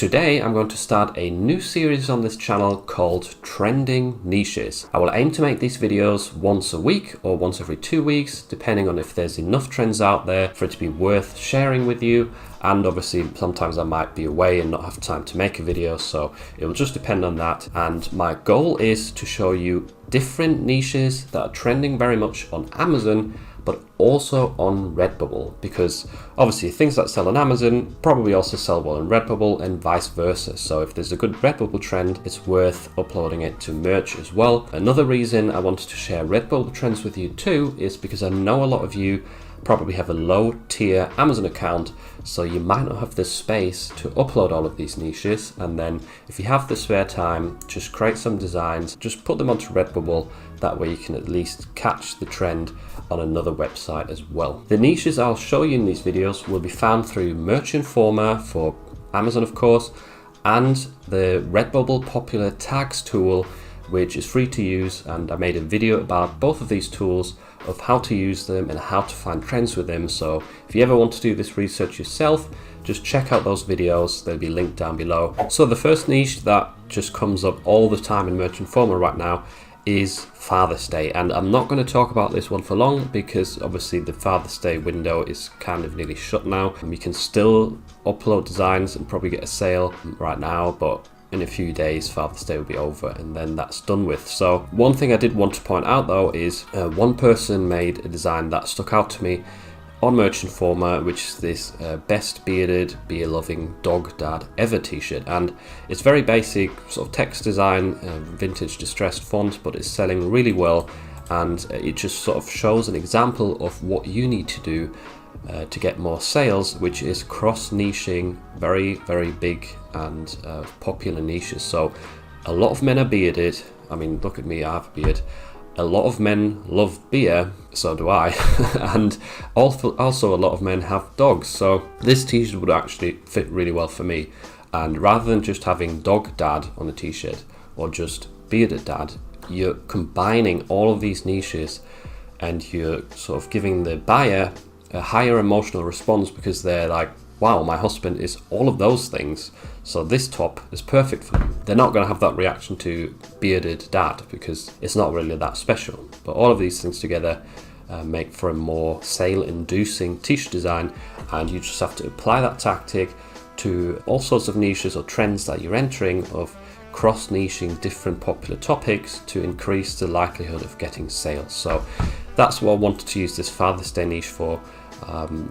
Today I'm going to start a new series on this channel called Trending Niches. I will aim to make these videos once a week or once every 2 weeks, depending on if there's enough trends out there for it to be worth sharing with you. And obviously sometimes I might be away and not have time to make a video, so it will just depend on that. And my goal is to show you different niches that are trending very much on Amazon, but also on Redbubble, because obviously things that sell on Amazon probably also sell well on Redbubble and vice versa. So if there's a good Redbubble trend, it's worth uploading it to merch as well. Another reason I wanted to share Redbubble trends with you too is because I know a lot of you probably have a low tier Amazon account, so you might not have the space to upload all of these niches. And then if you have the spare time, just create some designs, just put them onto Redbubble. That way you can at least catch the trend on another website as well. The niches I'll show you in these videos will be found through Merch Informer for Amazon, of course, and the Redbubble popular tags tool, which is free to use. And I made a video about both of these tools, of how to use them and how to find trends with them. So if you ever want to do this research yourself, just check out those videos, they'll be linked down below. So the first niche that just comes up all the time in Merch Informer right now is Father's Day, and I'm not going to talk about this one for long because obviously the Father's Day window is kind of nearly shut now. You can still upload designs and probably get a sale right now, but in a few days Father's Day will be over and then that's done with. So one thing I did want to point out though is one person made a design that stuck out to me on Merch Informer, which is this best bearded, beer loving dog dad ever t-shirt. And it's very basic sort of text design, vintage distressed font, but it's selling really well. And it just sort of shows an example of what you need to do to get more sales, which is cross-niching very, very big and popular niches. So a lot of men are bearded. I mean, look at me, I have a beard. A lot of men love beer, so do I, and also a lot of men have dogs, so this t-shirt would actually fit really well for me. And rather than just having dog dad on the t-shirt or just bearded dad, you're combining all of these niches and you're sort of giving the buyer a higher emotional response because they're like, wow, my husband is all of those things, so this top is perfect for them. They're not going to have that reaction to bearded dad because it's not really that special. But all of these things together make for a more sale-inducing t-shirt design, and you just have to apply that tactic to all sorts of niches or trends that you're entering, of cross-niching different popular topics to increase the likelihood of getting sales. So that's what I wanted to use this Father's Day niche for.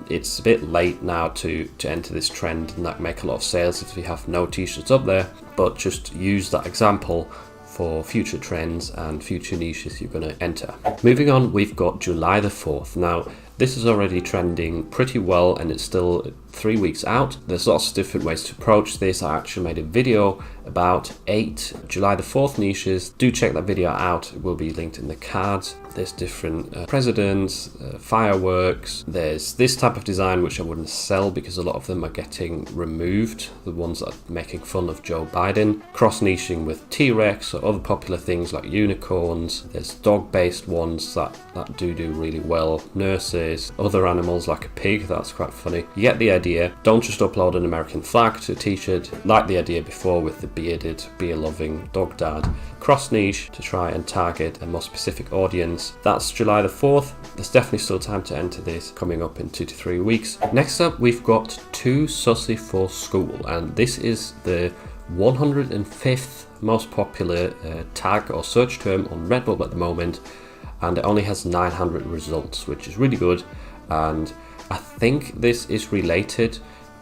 It's a bit late now to enter this trend and that make a lot of sales if you have no t-shirts up there, but just use that example for future trends and future niches you're going to enter. Moving on, we've got July the 4th. Now this is already trending pretty well and it's still 3 weeks out. There's lots of different ways to approach this. I actually made a video about 8 July the 4th niches. Do check that video out, it will be linked in the cards. There's different presidents, fireworks. There's this type of design which I wouldn't sell because a lot of them are getting removed, the ones that are making fun of Joe Biden. Cross-niching with T-Rex or other popular things like unicorns. There's dog-based ones that do really well. Nurses, other animals like a pig, that's quite funny. You get the idea. Don't just upload an American flag to a t-shirt, like the idea before with the bearded, beer-loving dog dad. Cross-niche to try and target a more specific audience. That's July the 4th. There's definitely still time to enter this, coming up in 2 to 3 weeks. Next up, we've got Too Sussy for School, and this is the 105th most popular tag or search term on Redbubble at the moment, and it only has 900 results, which is really good. And I think this is related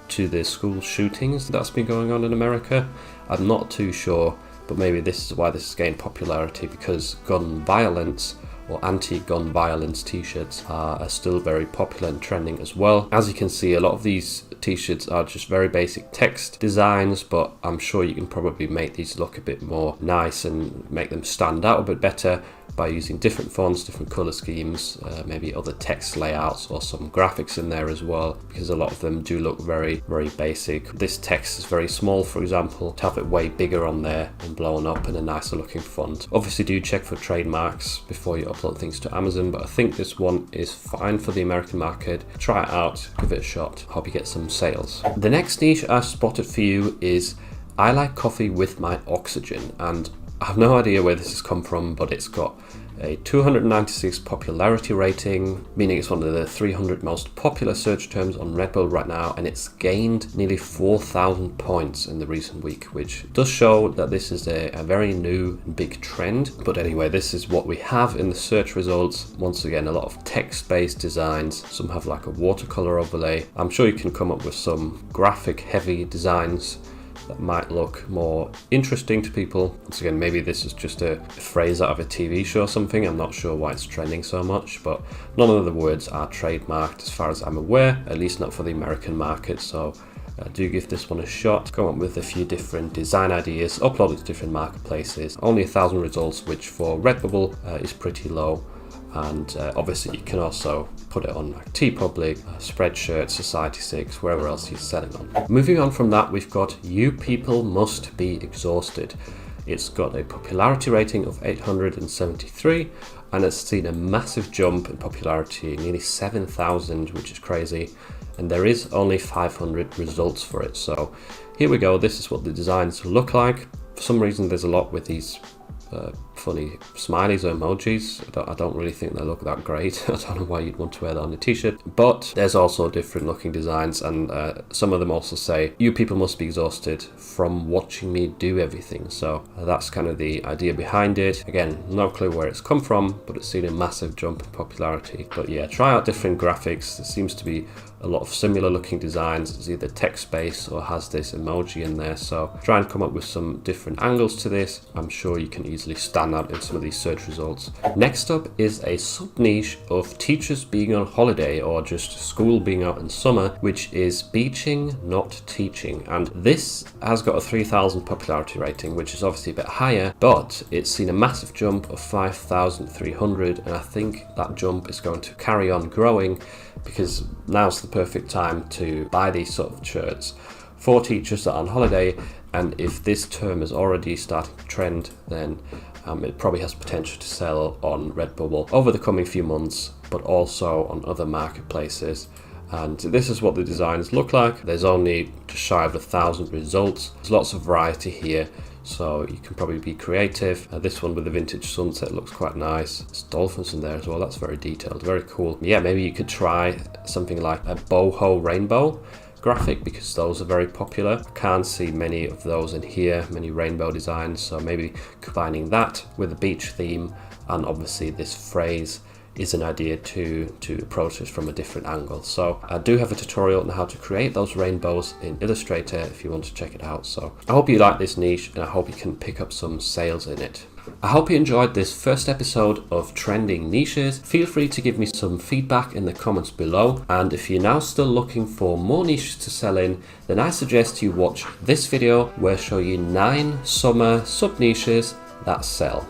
to the school shootings that's been going on in America. I'm not too sure, but maybe this is why this is gaining popularity, because gun violence or anti-gun violence t-shirts are still very popular and trending as well. As you can see, a lot of these t-shirts are just very basic text designs, but I'm sure you can probably make these look a bit more nice and make them stand out a bit better by using different fonts, different color schemes, maybe other text layouts or some graphics in there as well, because a lot of them do look very, very basic. This text is very small, for example. To have it way bigger on there and blown up in a nicer looking font. Obviously do check for trademarks before you upload things to Amazon, but I think this one is fine for the American market. Try it out, give it a shot. Hope you get some sales. The next niche I spotted for you is I like coffee with my oxygen, and I have no idea where this has come from, but it's got a 296 popularity rating, meaning it's one of the 300 most popular search terms on Redbubble right now, and it's gained nearly 4,000 points in the recent week, which does show that this is a very new and big trend. But anyway, this is what we have in the search results. Once again, a lot of text-based designs. Some have like a watercolor overlay. I'm sure you can come up with some graphic heavy designs that might look more interesting to people. Once again, maybe this is just a phrase out of a TV show or something. I'm not sure why it's trending so much, but none of the words are trademarked as far as I'm aware, at least not for the American market. So do give this one a shot. Come up with a few different design ideas, upload it to different marketplaces. Only 1,000 results, which for Redbubble is pretty low. And obviously you can also put it on like TeePublic, Spreadshirt, Society6, wherever else you're selling on. Moving on from that, we've got You People Must Be Exhausted. It's got a popularity rating of 873 and it's seen a massive jump in popularity, nearly 7,000, which is crazy. And there is only 500 results for it. So here we go. This is what the designs look like. For some reason, there's a lot with these funny smileys or emojis. I don't really think they look that great. I don't know why you'd want to wear that on a t-shirt, but there's also different looking designs, and some of them also say you people must be exhausted from watching me do everything. So that's kind of the idea behind it. Again, no clue where it's come from, but it's seen a massive jump in popularity. But yeah, try out different graphics. There seems to be a lot of similar looking designs. It's either text based or has this emoji in there, so try and come up with some different angles to this. I'm sure you can easily stand out in some of these search results. Next up is a sub niche of teachers being on holiday or just school being out in summer, which is beaching, not teaching. And this has got a 3,000 popularity rating, which is obviously a bit higher, but it's seen a massive jump of 5,300, and I think that jump is going to carry on growing, because now's the perfect time to buy these sort of shirts for teachers that are on holiday. And if this term is already starting to trend, then it probably has potential to sell on Redbubble over the coming few months, but also on other marketplaces. And this is what the designs look like. There's only just shy of 1,000 results. There's lots of variety here, so you can probably be creative. This one with the vintage sunset looks quite nice. There's dolphins in there as well. That's very detailed, very cool. Yeah, maybe you could try something like a boho rainbow graphic, because those are very popular. I can't see many of those in here, many rainbow designs, so maybe combining that with a beach theme, and obviously this phrase is an idea to approach this from a different angle. So I do have a tutorial on how to create those rainbows in Illustrator if you want to check it out. So I hope you like this niche, and I hope you can pick up some sales in it. I hope you enjoyed this first episode of Trending Niches. Feel free to give me some feedback in the comments below, and if you're now still looking for more niches to sell in, then I suggest you watch this video where I show you 9 summer sub niches that sell.